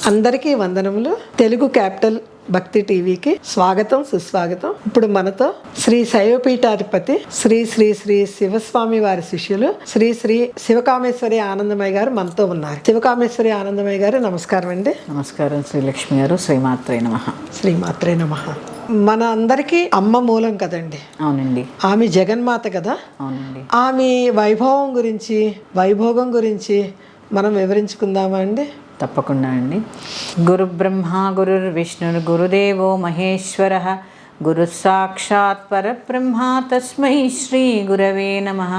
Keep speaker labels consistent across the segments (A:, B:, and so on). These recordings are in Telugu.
A: అందరికీ వందనములు. తెలుగు క్యాపిటల్ భక్తి టీవీకి స్వాగతం, సుస్వాగతం. ఇప్పుడు మనతో శ్రీ శైవపీఠాధిపతి శ్రీ శ్రీ శ్రీ శివస్వామి వారి శిష్యులు శ్రీ శ్రీ శివకామేశ్వరి ఆనందమయ్య గారు మనతో ఉన్నారు. శివకామేశ్వరి ఆనందమయ్య గారు నమస్కారం అండి.
B: నమస్కారం శ్రీలక్ష్మి గారు. శ్రీమాత్రే నమః.
A: శ్రీమాత్రే నమః. మన అందరికీ అమ్మ మూలం కదండి.
B: అవునండి.
A: ఆమె జగన్మాత కదా.
B: అవునండి.
A: ఆమె వైభోగం గురించి మనం వివరించుకుందామా అండి?
B: తప్పకుండా అండి. గురు బ్రహ్మ గురుర్విష్ణుర్ గురుదేవో మహేశ్వర గురు సాక్షాత్ పరబ్రహ్మ తస్మై శ్రీ గురవే నమః.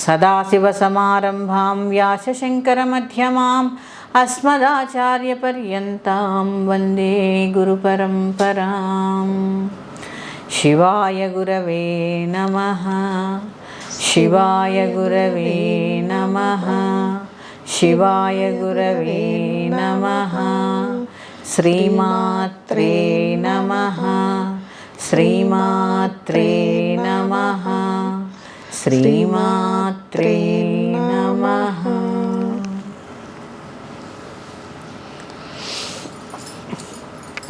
B: సదాశివ సమారంభాం వ్యాస శంకర మధ్యమాం అస్మదాచార్య పర్యంతాం వందే గురు పరంపరాం. శివాయ గురవే నమః. శివాయ గురవే నమః. శివాయ గురవే నమః. శ్రీమాత్రే నమః. శ్రీమాత్రే నమః. శ్రీమాత్రే నమః.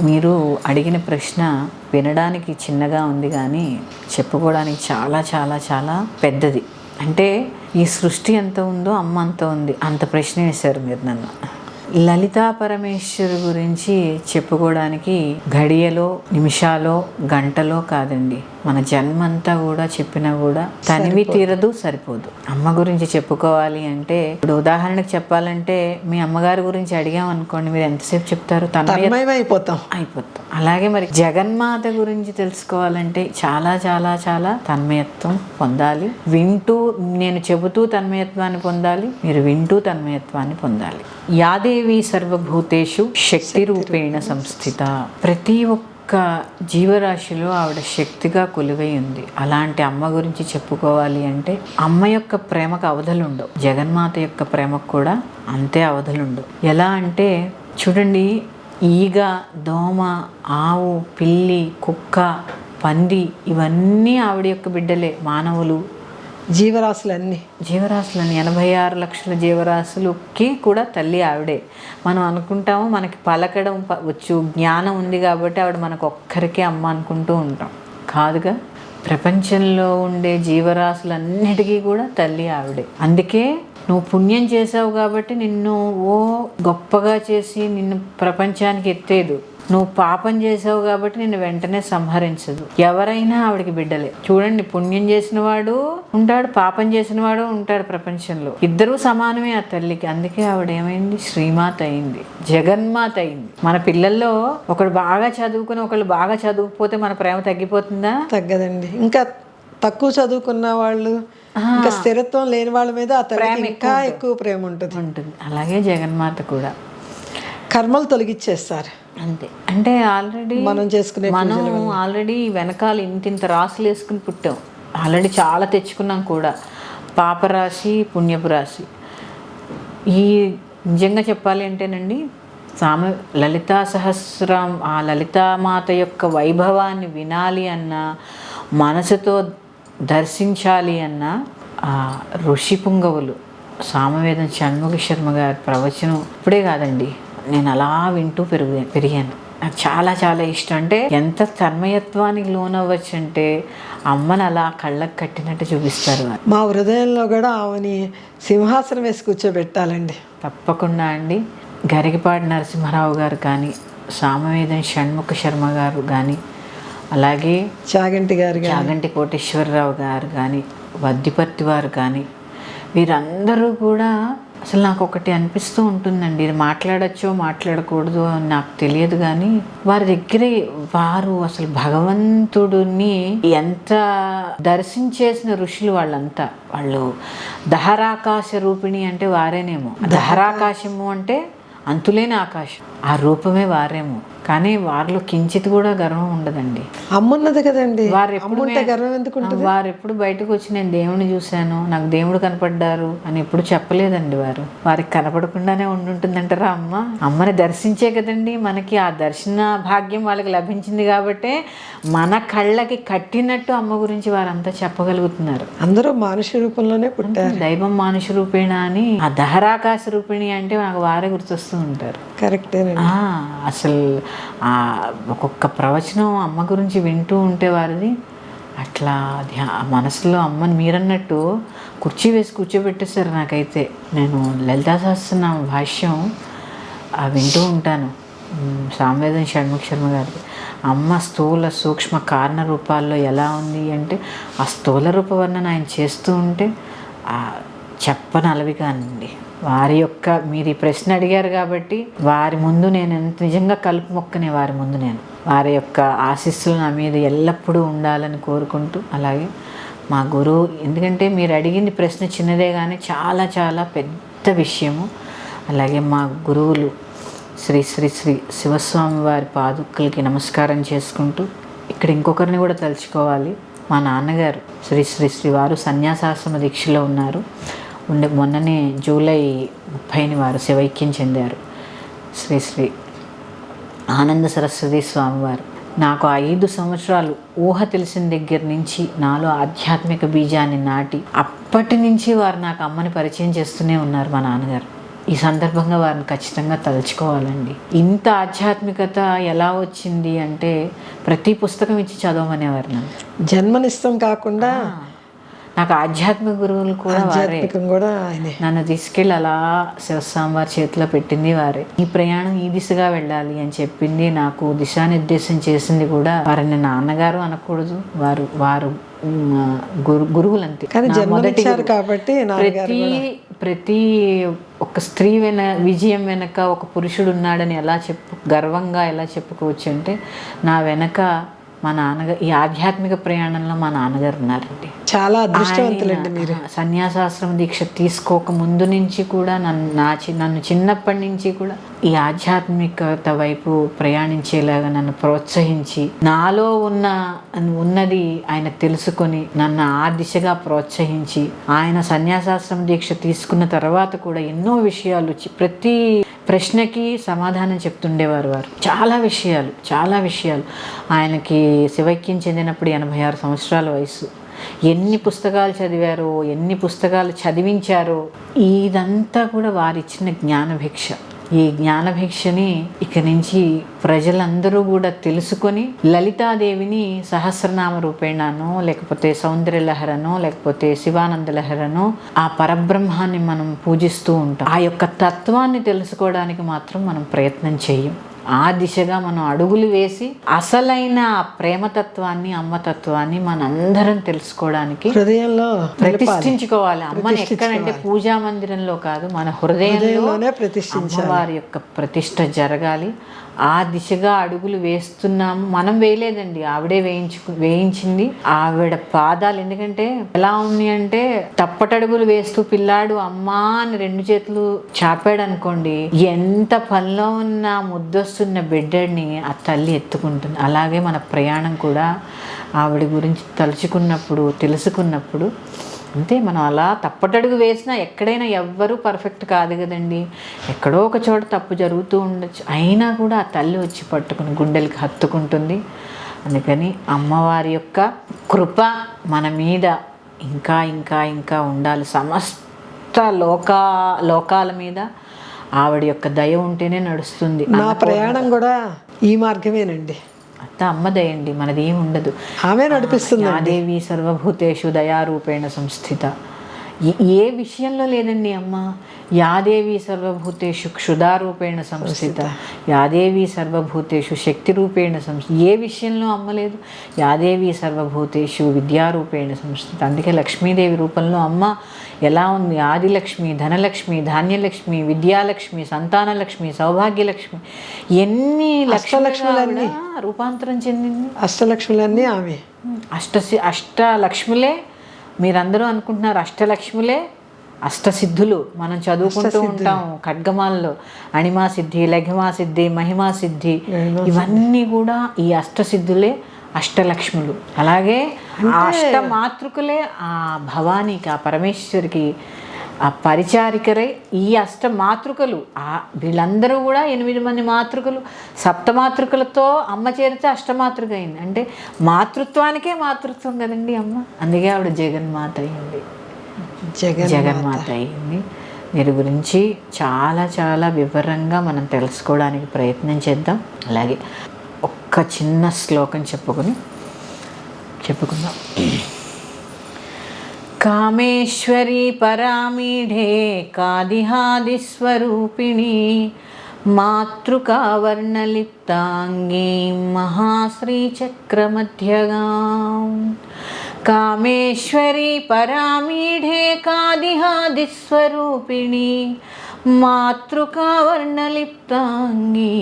B: మీరు అడిగిన ప్రశ్న వినడానికి చిన్నగా ఉంది కానీ చెప్పుకోవడానికి చాలా చాలా చాలా పెద్దది. అంటే ఈ సృష్టి ఎంత ఉందో అమ్మ అంత ఉంది, అంత ప్రశ్న వేశారు మీరు నన్ను. లలితా పరమేశ్వరు గురించి చెప్పుకోవడానికి గడియలో నిమిషాలో గంటలో కాదండి, మన జన్మంతా కూడా చెప్పినా కూడా తనివి తీరదు, సరిపోదు. అమ్మ గురించి చెప్పుకోవాలి అంటే ఇప్పుడు ఉదాహరణకు చెప్పాలంటే మీ అమ్మగారి గురించి అడిగామనుకోండి, మీరు ఎంతసేపు చెప్తారు?
A: అయిపోతాం.
B: అలాగే మరి జగన్మాత గురించి తెలుసుకోవాలంటే చాలా చాలా చాలా తన్మయత్వం పొందాలి. నేను చెబుతూ తన్మయత్వాన్ని పొందాలి, మీరు వింటూ తన్మయత్వాన్ని పొందాలి. యాదేవి సర్వభూతేషు శక్తి రూపేణ సంస్థిత. ప్రతి ఒక్క జీవరాశిలో ఆవిడ శక్తిగా కొలువై ఉంది. అలాంటి అమ్మ గురించి చెప్పుకోవాలి అంటే అమ్మ యొక్క ప్రేమకు అవధులుండవు, జగన్మాత యొక్క ప్రేమకు కూడా అంతే అవధులుండవు. ఎలా అంటే చూడండి, ఈగ, దోమ, ఆవు, పిల్లి, కుక్క, పంది ఇవన్నీ ఆవిడ యొక్క బిడ్డలే. మానవులు,
A: జీవరాశులన్నీ
B: 86 లక్షల జీవరాశులకి కూడా తల్లి ఆవిడే. మనం అనుకుంటాము మనకి పలకడం వచ్చు, జ్ఞానం ఉంది కాబట్టి ఆవిడ మనకు ఒక్కరికే అమ్మ అనుకుంటూ ఉంటాం. కాదుగా, ప్రపంచంలో ఉండే జీవరాశులన్నిటికీ కూడా తల్లి ఆవిడే. అందుకే నువ్వు పుణ్యం చేసావు కాబట్టి నిన్ను గొప్పగా చేసి నిన్ను ప్రపంచానికి ఎత్తేదు. నువ్వు పాపం చేసావు కాబట్టి నిన్ను వెంటనే సంహరించదు. ఎవరైనా ఆవిడకి బిడ్డలే. చూడండి, పుణ్యం చేసిన వాడు ఉంటాడు, పాపం చేసిన వాడు ఉంటాడు ప్రపంచంలో. ఇద్దరూ సమానమే ఆ తల్లికి. అందుకే ఆవిడ ఏమైంది? శ్రీమాత అయింది, జగన్మాత అయింది. మన పిల్లల్లో ఒకడు బాగా చదువుకుని ఒకళ్ళు బాగా చదువుకపోతే మన ప్రేమ తగ్గిపోతుందా?
A: తగ్గదండి. ఇంకా తక్కువ చదువుకున్న వాళ్ళు, ఇంకా స్థిరత్వం లేని వాళ్ళ మీద ఆ తల్లికి ఇంకా ఎక్కువ ప్రేమ ఉంటుంది.
B: అలాగే జగన్మాత కూడా
A: కర్మలు తొలగిచ్చేస్తారు
B: అంతే. అంటే మనం ఆల్రెడీ వెనకాల ఇంత రాసులు వేసుకుని పుట్టాం. ఆల్రెడీ చాలా తెచ్చుకున్నాం కూడా, పాపరాశి, పుణ్యపు రాశి. ఈ నిజంగా చెప్పాలి అంటేనండి, లలితా సహస్రం, ఆ లలితామాత యొక్క వైభవాన్ని వినాలి అన్నా, మనసుతో దర్శించాలి అన్న ఆ ఋషి పుంగవులు సామవేదం షణ్ముఖ శర్మ గారి ప్రవచనం ఇప్పుడే కాదండి, నేను అలా వింటూ పెరిగాను. నాకు చాలా చాలా ఇష్టం. అంటే ఎంత తన్మయత్వానికి లోనవ్వచ్చు అంటే అమ్మని అలా కళ్ళకు కట్టినట్టు చూపిస్తారు.
A: మా హృదయంలో కూడా ఆమెని సింహాసనం వేసి కూర్చోబెట్టాలండి.
B: తప్పకుండా అండి. గరికపాటి నరసింహారావు గారు కానీ, సామవేదం షణ్ముఖ శర్మ గారు కానీ, అలాగే చాగంటి కోటేశ్వరరావు గారు కానీ, వద్దిపర్తి వారు కానీ, వీరందరూ కూడా అసలు నాకు ఒకటి అనిపిస్తూ ఉంటుందండి, ఇది మాట్లాడచ్చో మాట్లాడకూడదు అని నాకు తెలియదు కానీ వారి దగ్గర వారు అసలు భగవంతుడిని ఎంత దర్శించేసిన ఋషులు వాళ్ళంతా. వాళ్ళు దహరాకాశ రూపిణి అంటే వారేనేమో. దహరాకాశము అంటే అంతులేని ఆకాశం, ఆ రూపమే వారేమో. కానీ వారిలో కించిత్ కూడా గర్వం ఉండదండి.
A: అమ్మున్నది కదండి,
B: వారు
A: అమ్ముంటే గర్వం ఎందుకు ఉంటుంది?
B: వారు ఎప్పుడు బయటకు వచ్చి నేను దేవుని చూశాను, నాకు దేవుడు కనపడ్డారు అని ఎప్పుడు చెప్పలేదండి. వారికి కనపడకుండానే ఉంటుందంటారా అమ్మ? అమ్మని దర్శించే కదండి మనకి ఆ దర్శన భాగ్యం వాళ్ళకి లభించింది కాబట్టే మన కళ్ళకి కట్టినట్టు అమ్మ గురించి వారంతా చెప్పగలుగుతున్నారు.
A: అందరూ మానుష రూపంలోనే పుట్టారు.
B: దైవం మానుష రూపేణ అని, ఆ దహరాకాశ రూపిణి అంటే నాకు వారే గుర్తొస్తూ ఉంటారు.
A: కరెక్టేనండి.
B: అసలు ఒక్కొక్క ప్రవచనం అమ్మ గురించి వింటూ ఉంటే వారిది అట్లా మనసులో అమ్మని మీరన్నట్టు కుర్చీ వేసి కూర్చోబెట్టేశారు. నాకైతే నేను లలితా సహస్రనామ భాష్యం వింటూ ఉంటాను, సామవేదం షణ్ముఖ శర్మ గారిది. అమ్మ స్థూల సూక్ష్మ కారణ రూపాల్లో ఎలా ఉంది అంటే ఆ స్థూల రూపవర్ణన ఆయన చేస్తూ ఉంటే చెప్పనలవి కానండి. వారి యొక్క మీరు ఈ ప్రశ్న అడిగారు కాబట్టి వారి ముందు నేను ఎంత నిజంగా కలుపు మొక్కనే వారి ముందు నేను వారి యొక్క ఆశీస్సులు నా మీద ఎల్లప్పుడూ ఉండాలని కోరుకుంటూ, అలాగే మా గురువు, ఎందుకంటే మీరు అడిగింది ప్రశ్న చిన్నదే కానీ చాలా చాలా పెద్ద విషయము. అలాగే మా గురువులు శ్రీ శ్రీ శ్రీ శివస్వామి వారి పాదుకలకి నమస్కారం చేసుకుంటూ, ఇక్కడ ఇంకొకరిని కూడా తలుచుకోవాలి. మా నాన్నగారు శ్రీ శ్రీ శ్రీ వారు సన్యాసాశ్రమ దీక్షలో ఉన్నారు. మొన్ననే జూలై 30ని వారు శివైక్యం చెందారు. శ్రీ శ్రీ ఆనంద సరస్వతి స్వామివారు. నాకు 5 సంవత్సరాలు ఊహ తెలిసిన దగ్గర నుంచి నాలో ఆధ్యాత్మిక బీజాన్ని నాటి అప్పటి నుంచి వారు నాకు అమ్మని పరిచయం చేస్తూనే ఉన్నారు మా నాన్నగారు. ఈ సందర్భంగా వారిని ఖచ్చితంగా తలుచుకోవాలండి. ఇంత ఆధ్యాత్మికత ఎలా వచ్చింది అంటే ప్రతి పుస్తకం ఇచ్చి చదవమనేవారు నన్ను.
A: జన్మనిష్టం కాకుండా
B: నాకు ఆధ్యాత్మిక గురువులు కూడా వారే. నన్ను తీసుకెళ్ళి అలా శివస్వామి వారి చేతిలో పెట్టింది వారే. ఈ ప్రయాణం ఈ దిశగా వెళ్ళాలి అని చెప్పింది, నాకు దిశానిర్దేశం చేసింది కూడా వారిని. నాన్నగారు అనకూడదు, వారు వారు గురువులంతే.
A: కాబట్టి
B: ప్రతి ఒక స్త్రీ విజయం వెనక ఒక పురుషుడు ఉన్నాడని గర్వంగా ఎలా చెప్పుకోవచ్చు అంటే, నా వెనక మా నాన్నగారు, ఈ ఆధ్యాత్మిక ప్రయాణంలో మా నాన్నగారు ఉన్నారండి.
A: చాలా అదృష్టవంతులండి మీరు.
B: సన్యాసాశ్రమ దీక్ష తీసుకోక ముందు నుంచి కూడా నన్ను చిన్నప్పటి నుంచి కూడా ఈ ఆధ్యాత్మికత వైపు ప్రయాణించేలాగా నన్ను ప్రోత్సహించి, నాలో ఉన్నది ఆయన తెలుసుకొని నన్ను ఆ దిశగా ప్రోత్సహించి, ఆయన సన్యాసాశ్రమ దీక్ష తీసుకున్న తర్వాత కూడా ఎన్నో విషయాలు, ప్రతి ప్రశ్నకి సమాధానం చెప్తుండేవారు వారు. చాలా విషయాలు ఆయనకి శివైక్యం చెందినప్పుడు 86 సంవత్సరాల వయసు. ఎన్ని పుస్తకాలు చదివారో, ఎన్ని పుస్తకాలు చదివించారో, ఇదంతా కూడా వారిచ్చిన జ్ఞానభిక్ష. ఈ జ్ఞానభిక్షని ఇక నుంచి ప్రజలందరూ కూడా తెలుసుకొని లలితాదేవిని సహస్రనామ రూపేణానో, లేకపోతే సౌందర్యలహరనో, లేకపోతే శివానందలహరనో ఆ పరబ్రహ్మాన్ని మనం పూజిస్తూ ఉంటాం. ఆ యొక్క తత్వాన్ని తెలుసుకోవడానికి మాత్రం మనం ప్రయత్నం చేయం. ఆ దిశగా మనం అడుగులు వేసి అసలైన ప్రేమతత్వాన్ని, అమ్మతత్వాన్ని మనందరం తెలుసుకోవడానికి
A: హృదయంలో
B: ప్రతిష్ఠించుకోవాలి. అమ్మని ఎక్కడంటే పూజా మందిరంలో కాదు, మన హృదయంలోనే అమ్మవారి యొక్క ప్రతిష్ఠ జరగాలి. ఆ దిశగా అడుగులు వేస్తున్నాము. మనం వేయలేదండి, ఆవిడే వేయించింది. ఆవిడ పాదాలు ఎందుకంటే ఎలా ఉంది అంటే, తప్పటడుగులు వేస్తూ పిల్లాడు అమ్మా అని 2 చేతులు చాపాడు అనుకోండి, ఎంత పనిలో ఉన్న ముద్దొస్తున్న బిడ్డని ఆ తల్లి ఎత్తుకుంటుంది. అలాగే మన ప్రయాణం కూడా ఆవిడ గురించి తలుచుకున్నప్పుడు, తెలుసుకున్నప్పుడు అంతే. మనం అలా తప్పటడుగు వేసినా ఎక్కడైనా ఎవ్వరూ పర్ఫెక్ట్ కాదు కదండి, ఎక్కడో ఒక చోట తప్పు జరుగుతూ ఉండొచ్చు. అయినా కూడా ఆ తల్లి వచ్చి పట్టుకుని గుండెలకి హత్తుకుంటుంది. అందుకని అమ్మవారి యొక్క కృప మన మీద ఇంకా ఇంకా ఇంకా ఉండాలి. సమస్త లోకాల మీద ఆవిడ యొక్క దయ ఉంటేనే నడుస్తుంది.
A: నా ప్రయాణం కూడా ఈ మార్గమేనండి.
B: అంతా అమ్మ దయండి, మనది ఏమి ఉండదు.
A: ఆమె నడిపిస్తుంది.
B: యాదేవి సర్వభూతేషు దయారూపేణ సంస్థిత. ఏ విషయంలో లేదండి అమ్మ. యాదేవి సర్వభూతేషు క్షుధారూపేణ సంస్థిత, యాదేవి సర్వభూతేషు శక్తి రూపేణ సంస్థిత. ఏ విషయంలో అమ్మ లేదు. యాదేవి సర్వభూతేషు విద్యారూపేణ సంస్థిత. అందుకే లక్ష్మీదేవి రూపంలో అమ్మ ఎలా ఉంది? ఆదిలక్ష్మి, ధనలక్ష్మి, ధాన్యలక్ష్మి, విద్యాలక్ష్మి, సంతానలక్ష్మి, సౌభాగ్యలక్ష్మి, ఎన్ని లక్షలక్ష్ములన్నీ రూపాంతరం చెందింది.
A: అష్టలక్ష్ములన్నీ ఆమె.
B: అష్టలక్ష్ములే మీరందరూ అనుకుంటున్నారు, అష్టలక్ష్ములే అష్టసిద్ధులు మనం చదువుకుంటూ ఉంటాం ఖడ్గమాల్లో. అణిమా సిద్ధి, లఘిమా సిద్ధి, మహిమా సిద్ధి, ఇవన్నీ కూడా ఈ అష్టసిద్ధులే అష్టలక్ష్ములు. అలాగే ఆ అష్టమాతృకులే ఆ భవానీకి, ఆ పరమేశ్వరికి ఆ పరిచారికరై ఈ అష్టమాతృకలు. వీళ్ళందరూ కూడా 8 మంది మాతృకలు, సప్తమాతృకలతో అమ్మ చేరితే అష్టమాతృక అయింది. అంటే మాతృత్వానికే మాతృత్వం కదండి అమ్మ. అందుకే ఆవిడ జగన్మాత అయింది, జగన్మాత అయింది. వీరి గురించి చాలా చాలా వివరంగా మనం తెలుసుకోవడానికి ప్రయత్నం చేద్దాం. అలాగే ఒక్క చిన్న శ్లోకం చెప్పుకుందాం. కామేశ్వరీ పరామీఢే కాదిహాదిస్వరూపిణి మాతృకావర్ణలిప్తాంగీ మహాశ్రీచక్రమధ్యగాం. కామేశ్వరీ పరామీఢే కాదిహాదిస్వరూపిణి మాతృకావర్ణలిప్తాంగీ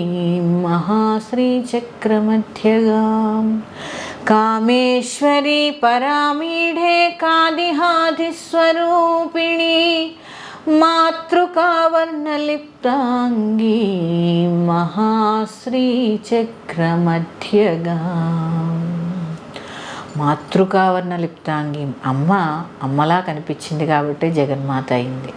B: మహాశ్రీచక్రమధ్యగాం. కామేశ్వరీ పరామీఢే కాదిహాదిస్వరూపిణి మాతృకావర్ణలిప్తాంగీ మహాశ్రీచక్రమధ్యగాం. మాతృకావర్ణలిప్తాంగి అమ్మలా కనిపించింది కాబట్టి జగన్మాత అయింది.